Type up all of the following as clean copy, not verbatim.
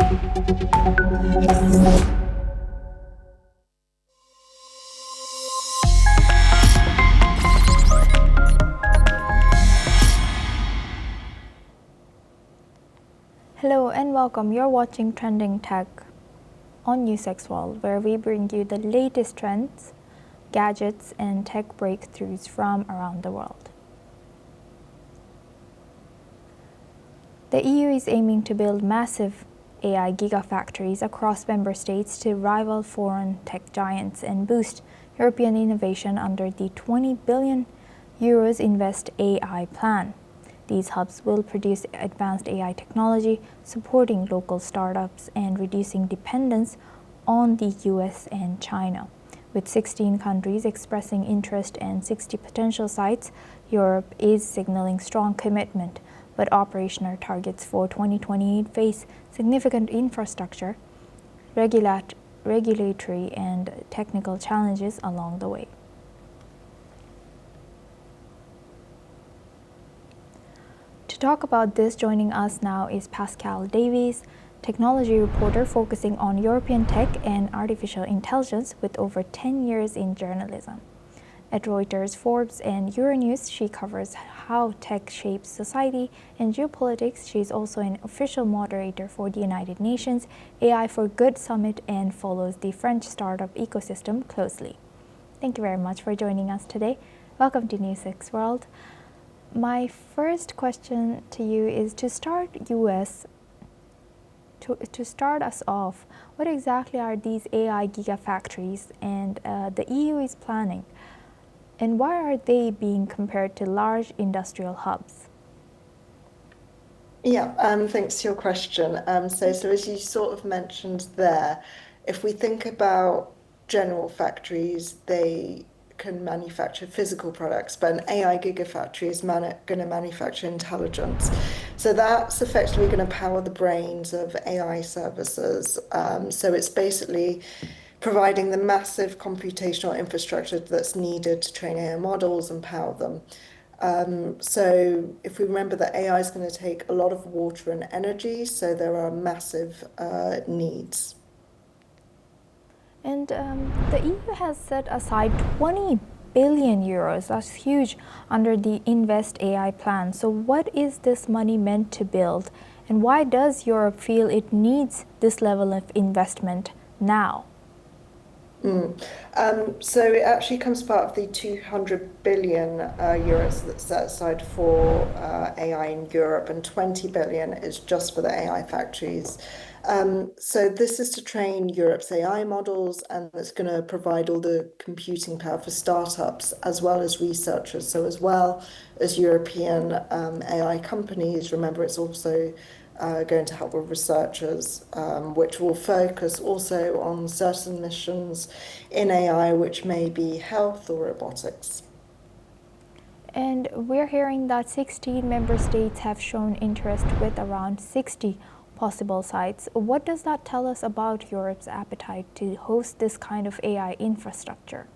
Hello and welcome. You're watching Trending Tech on NewsX World, where we bring you the latest trends, gadgets, and tech breakthroughs from around the world. The EU is aiming to build massive AI gigafactories across member states to rival foreign tech giants and boost European innovation under the 20 billion euros Invest AI plan. These hubs will produce advanced AI technology, supporting local startups and reducing dependence on the US and China. With 16 countries expressing interest and 60 potential sites, Europe is signaling strong commitment, but operational targets for 2028 face significant infrastructure, regulatory, and technical challenges along the way. To talk about this, joining us now is Pascale Davies, technology reporter focusing on European tech and artificial intelligence with over 10 years in journalism. At Reuters, Forbes, and Euronews, she covers how tech shapes society and geopolitics. She's also an official moderator for the United Nations AI for Good Summit and follows the French startup ecosystem closely. Thank you very much for joining us today. Welcome to NewsX World. My first question to you is to start us off, what exactly are these AI gigafactories and the EU is planning? And why are they being compared to large industrial hubs? Yeah, thanks for your question. So as you sort of mentioned there, if we think about general factories, they can manufacture physical products, but an AI gigafactory is going to manufacture intelligence. So that's effectively going to power the brains of AI services. So it's basically providing the massive computational infrastructure that's needed to train AI models and power them. So if we remember that AI is going to take a lot of water and energy, so there are massive needs. And the EU has set aside 20 billion euros, that's huge, under the Invest AI plan. So what is this money meant to build? And why does Europe feel it needs this level of investment now? So it actually comes part of the 200 billion euros that's set aside for AI in Europe, and 20 billion is just for the AI factories. So this is to train Europe's AI models, and it's going to provide all the computing power for startups as well as researchers. So as well as European AI companies, remember it's also going to help with researchers, which will focus also on certain missions in AI, which may be health or robotics. And we're hearing that 16 member states have shown interest with around 60 possible sites. What does that tell us about Europe's appetite to host this kind of AI infrastructure?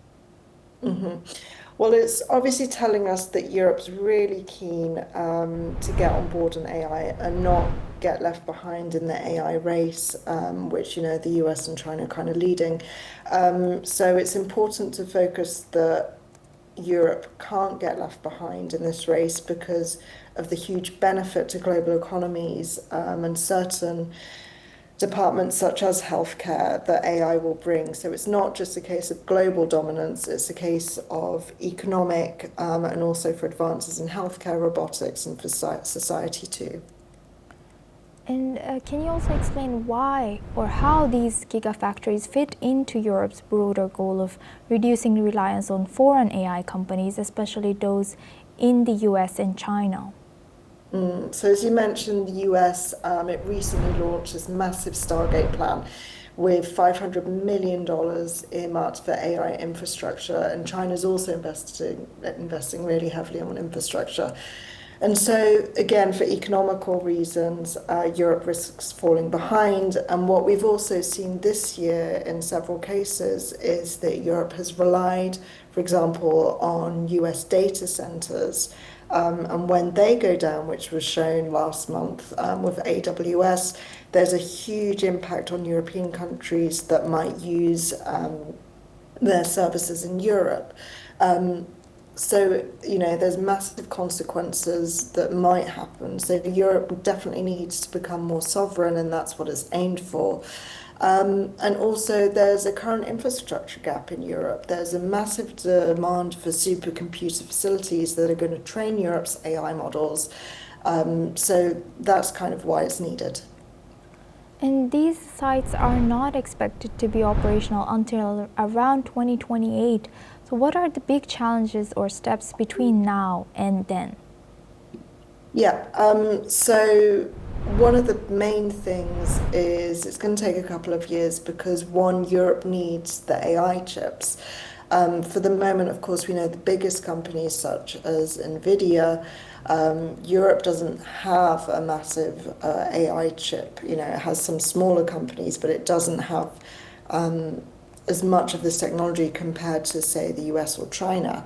Well, it's obviously telling us that Europe's really keen to get on board in AI and not get left behind in the AI race, which, the US and China are kind of leading. So it's important to focus that Europe can't get left behind in this race because of the huge benefit to global economies and certain departments such as healthcare that AI will bring. So it's not just a case of global dominance, it's a case of economic and also for advances in healthcare, robotics, and for society too. And can you also explain why or how these gigafactories fit into Europe's broader goal of reducing reliance on foreign AI companies, especially those in the US and China? So as you mentioned, the US, it recently launched this massive Stargate plan with $500 million earmarked for AI infrastructure, and China's also investing really heavily on infrastructure. And so, again, for economical reasons, Europe risks falling behind. And what we've also seen this year in several cases is that Europe has relied, for example, on US data centers And when they go down, which was shown last month with AWS, there's a huge impact on European countries that might use their services in Europe. Um, so, there's massive consequences that might happen. So Europe definitely needs to become more sovereign, and that's what it's aimed for. And also, there's a current infrastructure gap in Europe. There's a massive demand for supercomputer facilities that are going to train Europe's AI models. So that's kind of why it's needed. And these sites are not expected to be operational until around 2028. So what are the big challenges or steps between now and then? Yeah, so one of the main things is it's going to take a couple of years because one, Europe needs the AI chips. For the moment, of course, we know the biggest companies such as NVIDIA, Europe doesn't have a massive AI chip. It has some smaller companies, but it doesn't have as much of this technology compared to, say, the US or China.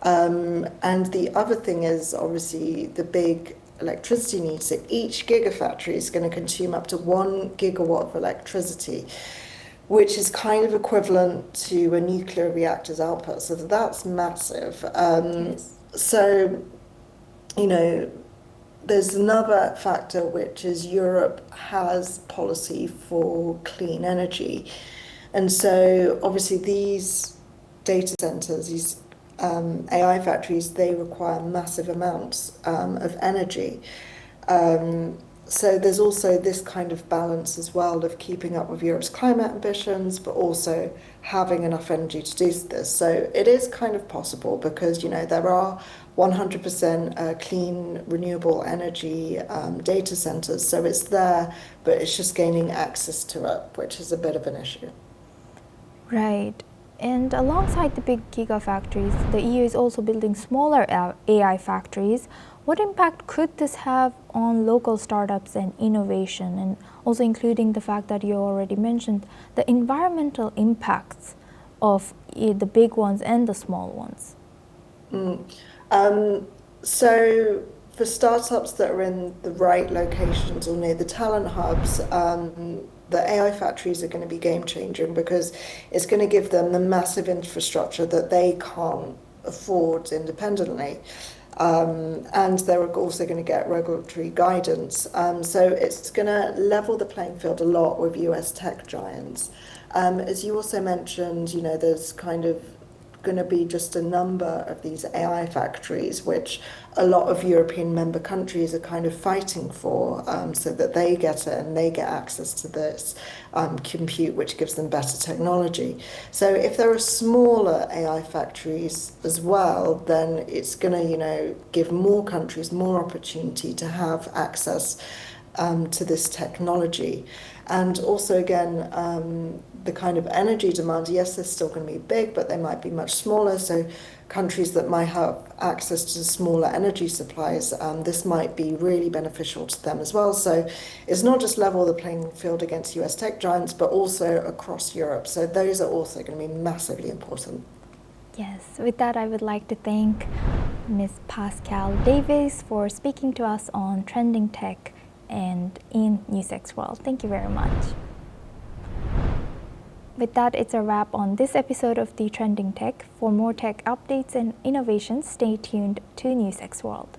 And the other thing is obviously the big electricity needs. So each gigafactory is going to consume up to 1 gigawatt of electricity, which is kind of equivalent to a nuclear reactor's output. So that's massive. Yes. So, there's another factor, which is Europe has policy for clean energy. And so obviously these data centers, these AI factories, they require massive amounts of energy. So there's also this kind of balance as well of keeping up with Europe's climate ambitions, but also having enough energy to do this. So it is kind of possible because, there are 100% clean, renewable energy data centers. So it's there, but it's just gaining access to it, which is a bit of an issue. Right. And alongside the big gigafactories, the EU is also building smaller AI factories. What impact could this have on local startups and innovation, and also including the fact that you already mentioned the environmental impacts of the big ones and the small ones? So for startups that are in the right locations or near the talent hubs, the AI factories are going to be game changing because it's going to give them the massive infrastructure that they can't afford independently. And they're also going to get regulatory guidance. So it's going to level the playing field a lot with US tech giants. As you also mentioned, there's kind of going to be just a number of these AI factories, which a lot of European member countries are kind of fighting for, so that they get it and they get access to this compute, which gives them better technology. So if there are smaller AI factories as well, then it's going to, give more countries more opportunity to have access to this technology. And also, again, the kind of energy demand, yes, they're still going to be big, but they might be much smaller. So countries that might have access to smaller energy supplies, this might be really beneficial to them as well. So it's not just level the playing field against US tech giants, but also across Europe. So those are also going to be massively important. Yes, with that, I would like to thank Ms. Pascale Davies for speaking to us on trending tech and in NewsX World. Thank you very much. With that, it's a wrap on this episode of the Trending Tech. For more tech updates and innovations, stay tuned to NewsX World.